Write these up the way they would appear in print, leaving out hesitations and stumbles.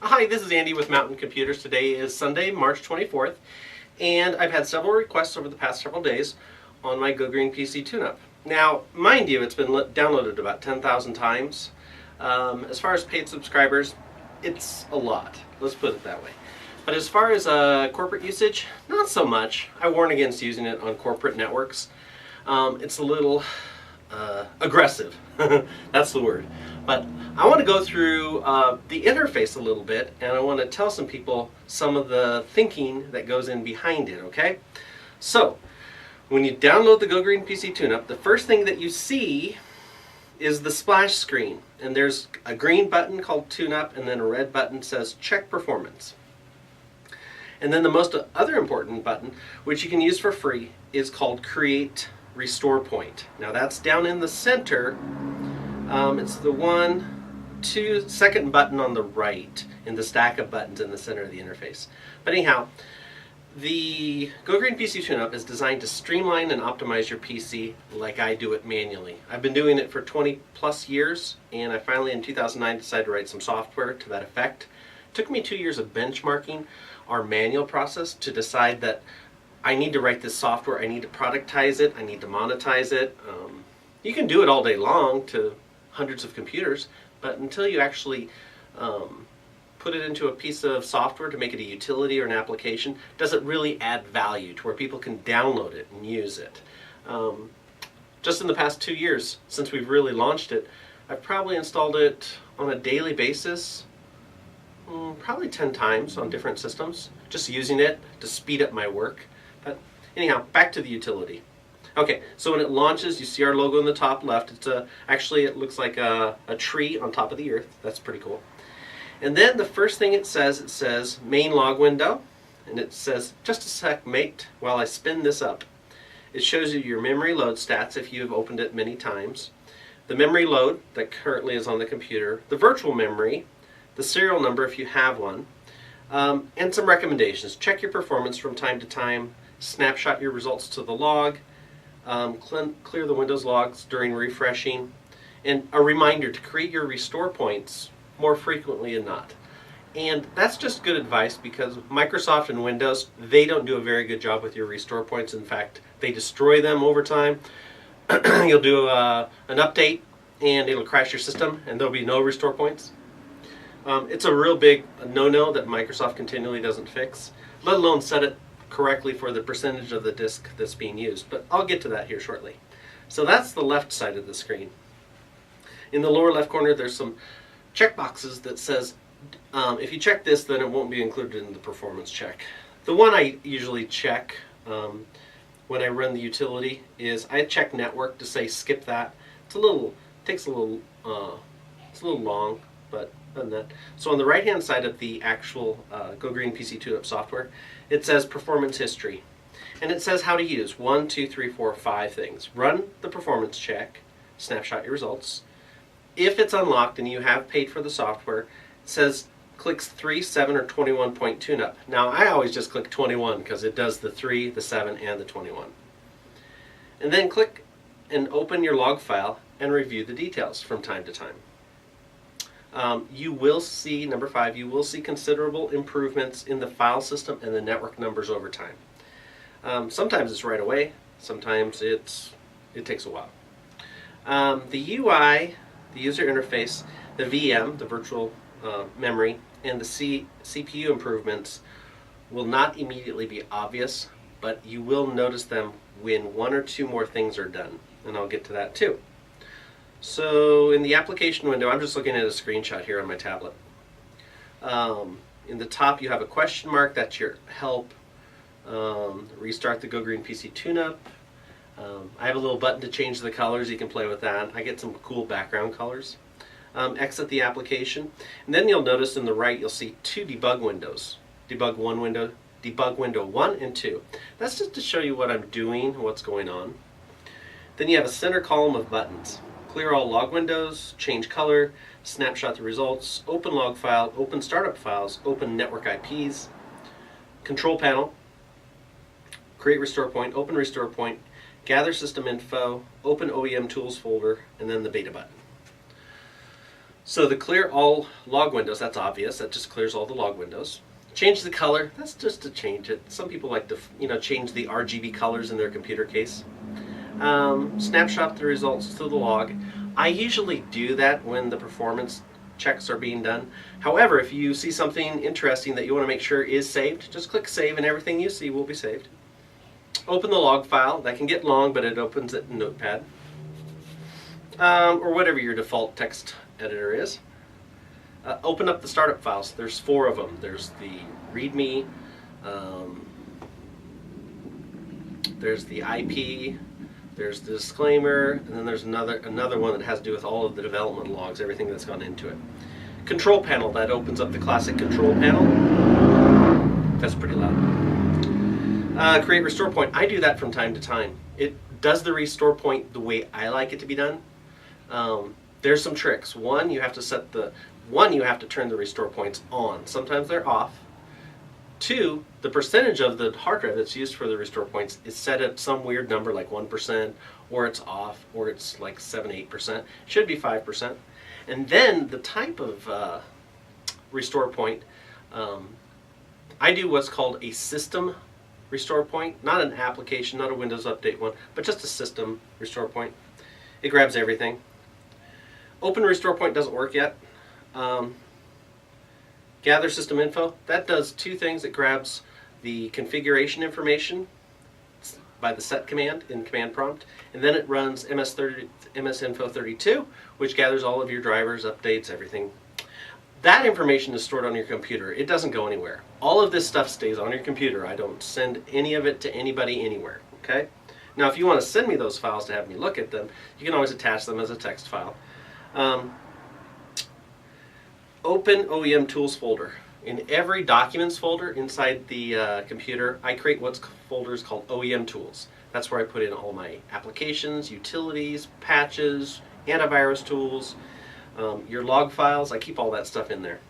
Hi, this is Andy with Mountain Computers. Today is Sunday, March 24th, and I've had several requests over the past several days on my Go Green PC tune-up. Now, mind you, it's been downloaded about 10,000 times. As far as paid subscribers, it's a lot. Let's put it that way. But as far as corporate usage, not so much. I warn against using it on corporate networks. It's a little aggressive. That's the word. But I want to go through the interface a little bit, and I want to tell some people some of the thinking that goes in behind it, okay? So, when you download the Go Green PC TuneUp, the first thing that you see is the splash screen. And there's a green button called TuneUp, and then a red button says Check Performance. And then the most other important button, which you can use for free, is called Create Restore Point. Now that's down in the center. It's the second button on the right in the stack of buttons in the center of the interface. But anyhow, the Go Green PC TuneUp is designed to streamline and optimize your PC like I do it manually. I've been doing it for 20 plus years, and I finally in 2009 decided to write some software to that effect. It took me 2 years of benchmarking our manual process to decide that I need to write this software, I need to productize it, I need to monetize it. You can do it all day long to hundreds of computers, but until you actually put it into a piece of software to make it a utility or an application, does it really add value to where people can download it and use it. Just in the past 2 years since we've really launched it, I've probably installed it on a daily basis, probably 10 times on different systems, just using it to speed up my work. But anyhow, back to the utility. Okay, so when it launches, you see our logo in the top left. It's actually it looks like a tree on top of the earth. That's pretty cool. And then the first thing it says main log window, and it says just a sec, mate, while I spin this up. It shows you your memory load stats if you have opened it many times, the memory load that currently is on the computer, the virtual memory, the serial number if you have one, and some recommendations. Check your performance from time to time, snapshot your results to the log, clear the Windows logs during refreshing, and a reminder to create your restore points more frequently than not. And that's just good advice because Microsoft and Windows, they don't do a very good job with your restore points. In fact, they destroy them over time. You'll do an update and it'll crash your system and there'll be no restore points. It's a real big no-no that Microsoft continually doesn't fix, let alone set it correctly for the percentage of the disk that's being used. But I'll get to that here shortly. So that's the left side of the screen. In the lower left corner there's some checkboxes that says if you check this, then it won't be included in the performance check. The one I usually check when I run the utility is I check network to say skip that. It's a little long, but other than that. So on the right hand side of the actual Go Green PC TuneUp software, it says performance history. And it says how to use 1, 2, 3, 4, 5 things. Run the performance check, snapshot your results. If it's unlocked and you have paid for the software, it says clicks 3, 7, or 21 point TuneUp. Now I always just click 21 because it does the 3, the 7, and the 21. And then click and open your log file and review the details from time to time. You will see, number 5, you will see considerable improvements in the file system and the network numbers over time. Sometimes it's right away, sometimes it takes a while. The UI, the user interface, the VM, the virtual memory, and the CPU improvements will not immediately be obvious, but you will notice them when 1 or 2 more things are done, and I'll get to that too. So in the application window, I'm just looking at a screenshot here on my tablet. In the top you have a question mark, that's your help. Restart the Go Green PC TuneUp. I have a little button to change the colors, you can play with that. I get some cool background colors. Exit the application, and then you'll notice in the right you'll see 2 debug windows. Debug window 1 and 2. That's just to show you what I'm doing, what's going on. Then you have a center column of buttons. Clear all log windows, change color, snapshot the results, open log file, open startup files, open network IPs, control panel, create restore point, open restore point, gather system info, open OEM tools folder, and then the beta button. So the clear all log windows, that's obvious. That just clears all the log windows. Change the color, that's just to change it. Some people like to, change the RGB colors in their computer case. Snapshot the results to the log. I usually do that when the performance checks are being done. However, if you see something interesting that you want to make sure is saved, just click save and everything you see will be saved. Open the log file. That can get long, but it opens it in Notepad. Or whatever your default text editor is. Open up the startup files. There's 4 of them. There's the README, there's the IP, there's the disclaimer, and then there's another one that has to do with all of the development logs, everything that's gone into it. Control panel, that opens up the classic control panel. That's pretty loud. Create restore point. I do that from time to time. It does the restore point the way I like it to be done. There's some tricks. One, you have to turn the restore points on. Sometimes they're off. 2, the percentage of the hard drive that's used for the restore points is set at some weird number like 1%, or it's off, or it's like 7-8%. It should be 5%. And then the type of restore point, I do what's called a system restore point, not an application, not a Windows Update one, but just a system restore point. It grabs everything. Open restore point doesn't work yet. Gather system info, that does 2 things. It grabs the configuration information by the set command in command prompt, and then it runs msinfo32, which gathers all of your drivers, updates, everything. That information is stored on your computer. It doesn't go anywhere. All of this stuff stays on your computer. I don't send any of it to anybody anywhere. Okay? Now, if you want to send me those files to have me look at them, you can always attach them as a text file. Open OEM tools folder. In every documents folder inside the computer, I create what's folders called OEM tools. That's where I put in all my applications, utilities, patches, antivirus tools, your log files. I keep all that stuff in there.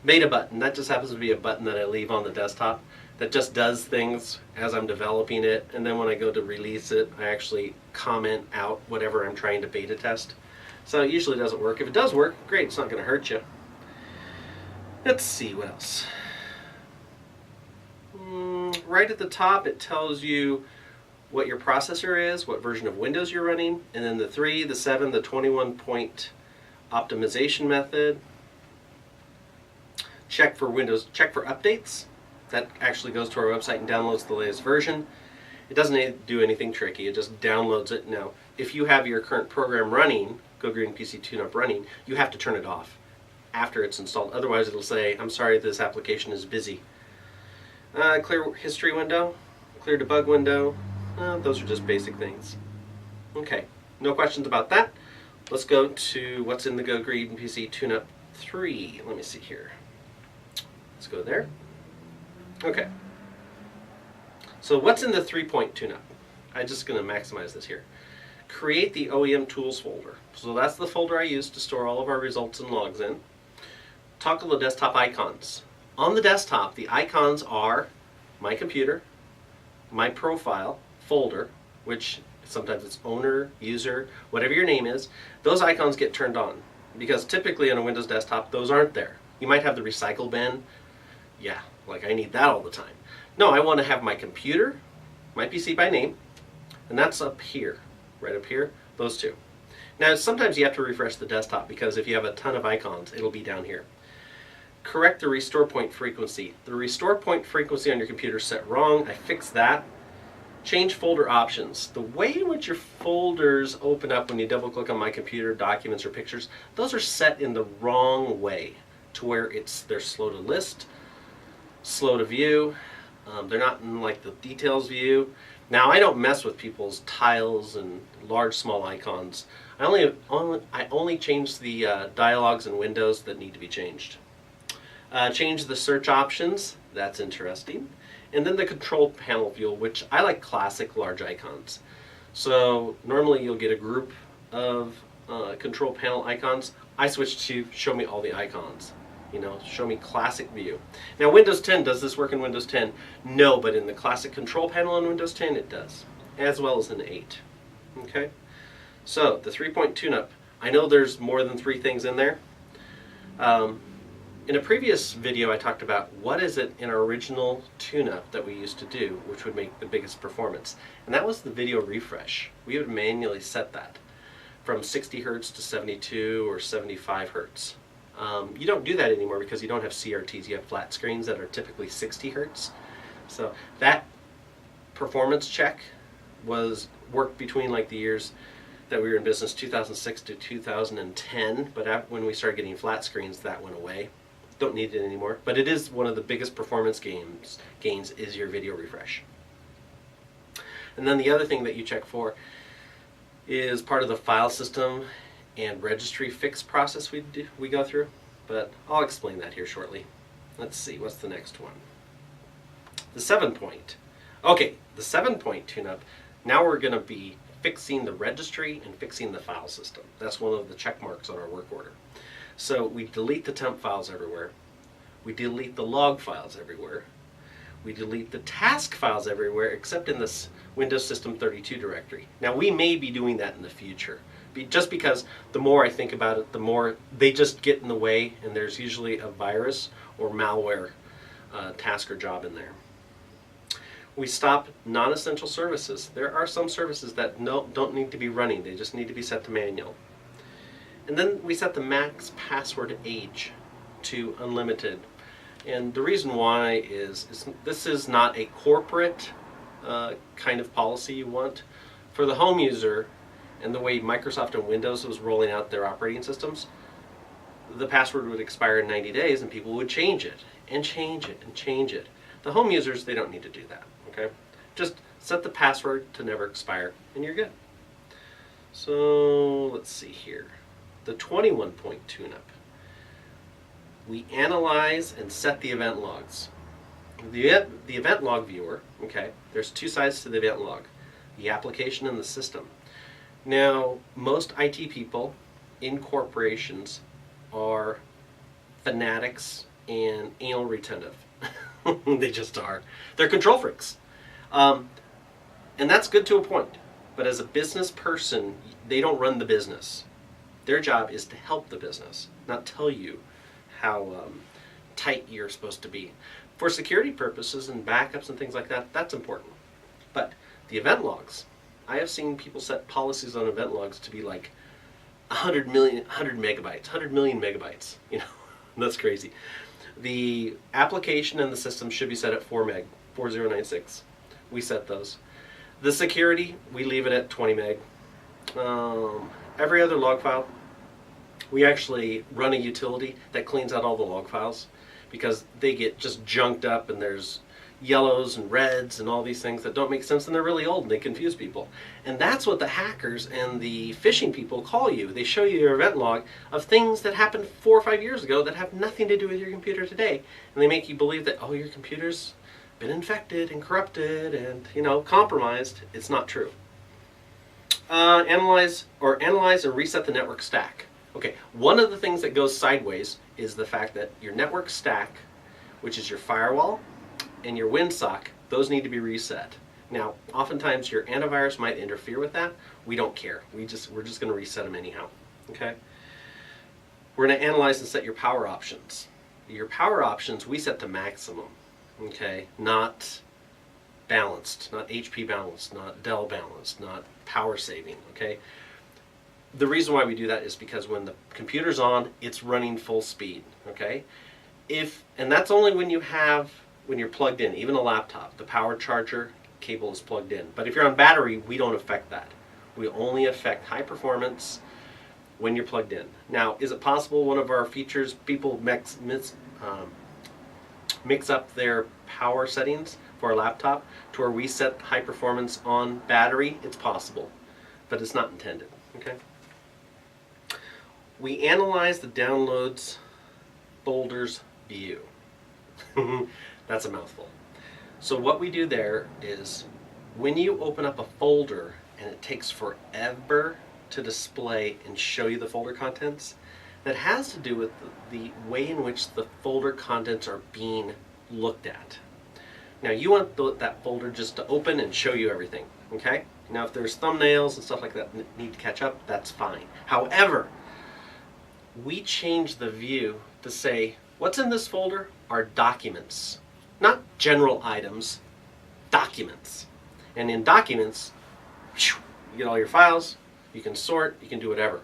Beta button, that just happens to be a button that I leave on the desktop that just does things as I'm developing it, and then when I go to release it, I actually comment out whatever I'm trying to beta test. So it usually doesn't work. If it does work, great, it's not going to hurt you. Let's see what else. Right at the top it tells you what your processor is, what version of Windows you're running, and then the 3, the 7, the 21-point optimization method. Check for updates. That actually goes to our website and downloads the latest version. It doesn't do anything tricky, it just downloads it. Now, if you have your current program running, Go Green PC TuneUp running, you have to turn it off after it's installed. Otherwise it'll say, I'm sorry, this application is busy. Clear history window, clear debug window, those are just basic things. Okay, no questions about that. Let's go to what's in the Go Green PC TuneUp 3. Let me see here. Let's go there. Okay. So what's in the 3-point TuneUp? I'm just going to maximize this here. Create the OEM tools folder. So that's the folder I use to store all of our results and logs in. Toggle the desktop icons. On the desktop, the icons are my computer, my profile, folder, which sometimes it's owner, user, whatever your name is. Those icons get turned on because typically on a Windows desktop, those aren't there. You might have the recycle bin. Yeah, like I need that all the time. No, I want to have my computer, my PC by name, and that's up here. Right up here, those 2. Now sometimes you have to refresh the desktop because if you have a ton of icons, it'll be down here. Correct the restore point frequency. The restore point frequency on your computer is set wrong. I fixed that. Change folder options. The way in which your folders open up when you double click on my computer, documents or pictures, those are set in the wrong way to where they're slow to list, slow to view. They're not in like the details view. Now I don't mess with people's tiles and large small icons. I only change the dialogues and windows that need to be changed. Change the search options. That's interesting. And then the control panel view, which I like classic large icons. So normally you'll get a group of control panel icons. I switch to show me all the icons. Show me classic view. Now Windows 10, does this work in Windows 10? No, but in the classic control panel on Windows 10 it does, as well as in 8. Okay? So, the 3-point TuneUp. I know there's more than 3 things in there. In a previous video I talked about what is it in our original tune-up that we used to do which would make the biggest performance, and that was the video refresh. We would manually set that from 60 Hertz to 72 or 75 Hertz. You don't do that anymore because you don't have CRTs, you have flat screens that are typically 60 Hertz. So that performance check was worked between like the years that we were in business, 2006 to 2010, but when we started getting flat screens that went away. Don't need it anymore, but it is one of the biggest performance gains is your video refresh. And then the other thing that you check for is part of the file system and registry fix process we go through, but I'll explain that here shortly. Let's see, what's the next one? The 7-point. Okay, the 7-point tune-up. Now we're going to be fixing the registry and fixing the file system. That's one of the check marks on our work order. So we delete the temp files everywhere. We delete the log files everywhere. We delete the task files everywhere except in this Windows System 32 directory. Now we may be doing that in the future. Just because the more I think about it, the more they just get in the way, and there's usually a virus or malware task or job in there. We stop non-essential services. There are some services that don't need to be running. They just need to be set to manual. And then we set the max password age to unlimited. And the reason why is this is not a corporate kind of policy you want. For the home user, and the way Microsoft and Windows was rolling out their operating systems, the password would expire in 90 days and people would change it and change it and change it. The home users, they don't need to do that, okay? Just set the password to never expire and you're good. So let's see here. The 21-point tune-up. We analyze and set the event logs. The event log viewer, okay, there's 2 sides to the event log, the application and the system. Now, most IT people in corporations are fanatics and anal retentive. They just are. They're control freaks. And that's good to a point. But as a business person, they don't run the business. Their job is to help the business, not tell you how tight you're supposed to be. For security purposes and backups and things like that, that's important. But the event logs, I have seen people set policies on event logs to be like 100 million megabytes. You know, that's crazy. The application and the system should be set at 4 meg, 4096. We set those. The security, we leave it at 20 meg. Every other log file, we actually run a utility that cleans out all the log files because they get just junked up and there's yellows and reds and all these things that don't make sense, and they're really old and they confuse people. And that's what the hackers and the phishing people call you. They show you your event log of things that happened 4 or 5 years ago that have nothing to do with your computer today, and they make you believe that, oh, your computer's been infected and corrupted and, you know, compromised. It's not true. Analyze and reset the network stack. Okay, one of the things that goes sideways is the fact that your network stack, which is your firewall and your WinSock, those need to be reset. Now, oftentimes your antivirus might interfere with that. We don't care. We're just going to reset them anyhow. Okay. We're going to analyze and set your power options. Your power options we set to maximum. Okay, not balanced, not HP balanced, not Dell balanced, not power saving. Okay. The reason why we do that is because when the computer's on, it's running full speed. Okay. And that's only when you're plugged in, even a laptop, the power charger cable is plugged in. But if you're on battery, we don't affect that. We only affect high performance when you're plugged in. Now, is it possible one of our features, people mix up their power settings for a laptop to where we set high performance on battery? It's possible, but it's not intended. Okay. We analyze the downloads folders view. That's a mouthful. So what we do there is when you open up a folder and it takes forever to display and show you the folder contents, that has to do with the way in which the folder contents are being looked at. Now you want that folder just to open and show you everything, okay? Now, if there's thumbnails and stuff like that that need to catch up, that's fine. However, we changed the view to say, what's in this folder are documents, not general items, documents. And in documents, you get all your files, you can sort, you can do whatever.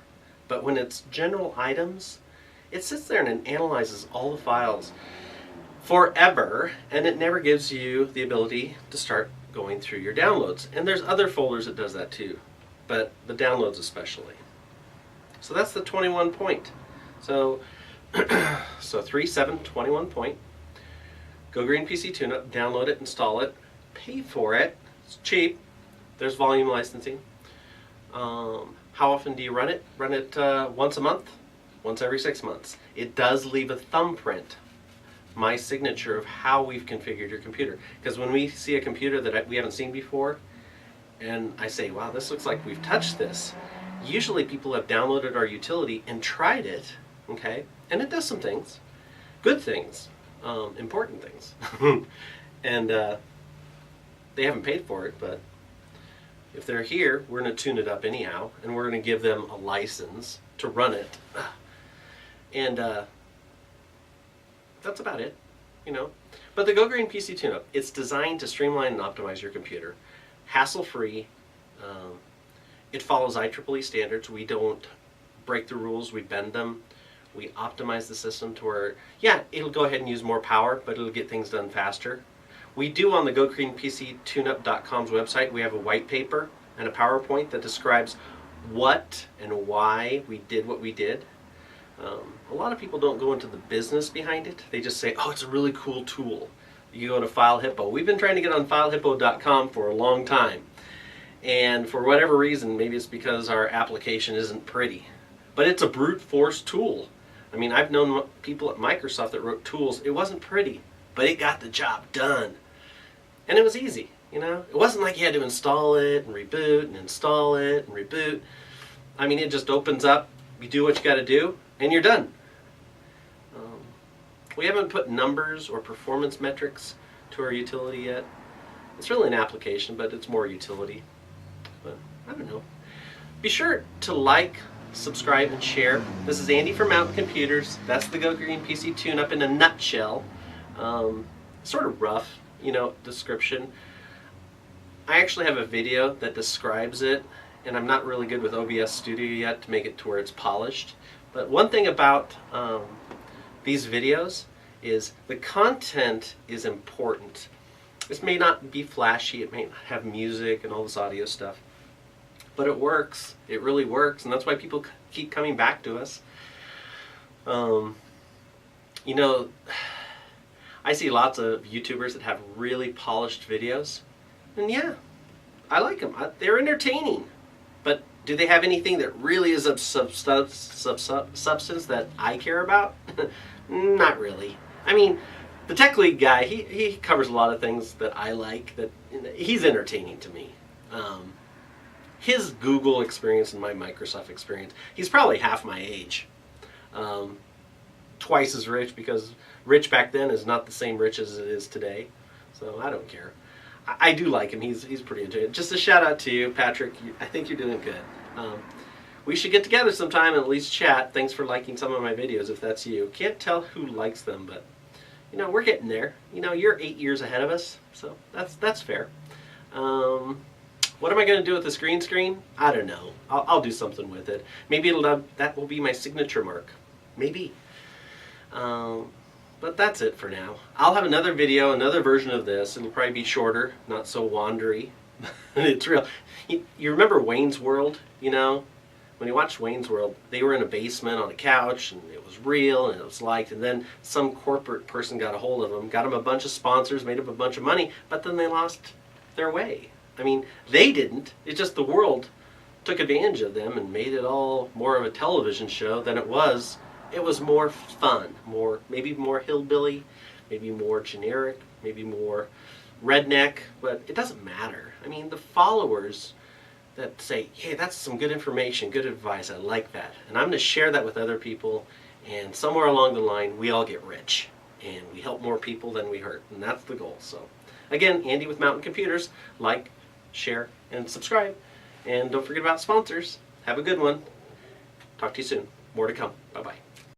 But when it's general items, it sits there and it analyzes all the files forever, and it never gives you the ability to start going through your downloads. And there's other folders that does that too, but the downloads especially. So that's the 21 point. So 3.7.21 point. Go Green PC Tune-Up, download it, install it, pay for it. It's cheap. There's volume licensing. How often do you run it? Run it once a month, once every 6 months. It does leave a thumbprint, my signature of how we've configured your computer. Because when we see a computer that we haven't seen before, and I say, wow, this looks like we've touched this, usually people have downloaded our utility and tried it, okay? And it does some things, good things, important things. And they haven't paid for it, but if they're here, we're going to tune it up anyhow, and we're going to give them a license to run it. And that's about it, you know. But the Go Green PC Tune-Up, it's designed to streamline and optimize your computer. Hassle-free. It follows IEEE standards. We don't break the rules, we bend them. We optimize the system to where, yeah, it'll go ahead and use more power, but it'll get things done faster. We do on the GoGreenPCTuneUp.com's website, we have a white paper and a PowerPoint that describes what and why we did what we did. A lot of people don't go into the business behind it. They just say, oh, it's a really cool tool. You go to FileHippo. We've been trying to get on FileHippo.com for a long time. And for whatever reason, maybe it's because our application isn't pretty. But it's a brute force tool. I mean, I've known people at Microsoft that wrote tools. It wasn't pretty, but it got the job done. And it was easy, you know? It wasn't like you had to install it and reboot and install it and reboot. I mean, it just opens up, you do what you got to do, and you're done. We haven't put numbers or performance metrics to our utility yet. It's really an application, but it's more utility. But I don't know. Be sure to like, subscribe, and share. This is Andy from Mountain Computers. That's the Go Green PC Tune-Up in a nutshell. Sort of rough, you know, description. I actually have a video that describes it, and I'm not really good with OBS Studio yet to make it to where it's polished. But one thing about these videos is the content is important. This may not be flashy, it may not have music and all this audio stuff, but it works. It really works, and that's why people keep coming back to us. You know, I see lots of YouTubers that have really polished videos, and yeah, I like them. They're entertaining, but do they have anything that really is of substance that I care about? Not really. I mean, the Tech League guy, he covers a lot of things that I like. That he's entertaining to me. His Google experience and my Microsoft experience, he's probably half my age. Twice as rich, because rich back then is not the same rich as it is today. So I don't care. I do like him. He's pretty enjoyable. Just a shout out to you, Patrick. I think you're doing good. We should get together sometime and at least chat. Thanks for liking some of my videos if that's you. Can't tell who likes them, but you know, we're getting there. You know, you're 8 years ahead of us, so that's fair. What am I going to do with this green screen? I don't know. I'll do something with it. Maybe that will be my signature mark. Maybe. But that's it for now. I'll have another video, another version of this. It'll probably be shorter, not so wandery. It's real. You remember Wayne's World, you know? When you watched Wayne's World, they were in a basement on a couch, and it was real, and it was liked, and then some corporate person got a hold of them, got them a bunch of sponsors, made up a bunch of money, but then they lost their way. I mean, they didn't. It's just the world took advantage of them and made it all more of a television show than it was. It was more fun, maybe more hillbilly, maybe more generic, maybe more redneck, but it doesn't matter. I mean, the followers that say, hey, that's some good information, good advice, I like that. And I'm going to share that with other people, and somewhere along the line, we all get rich. And we help more people than we hurt, and that's the goal. So, again, Andy with Mountain Computers. Like, share, and and subscribe. And don't forget about sponsors. Have a good one. Talk to you soon. More to come. Bye-bye.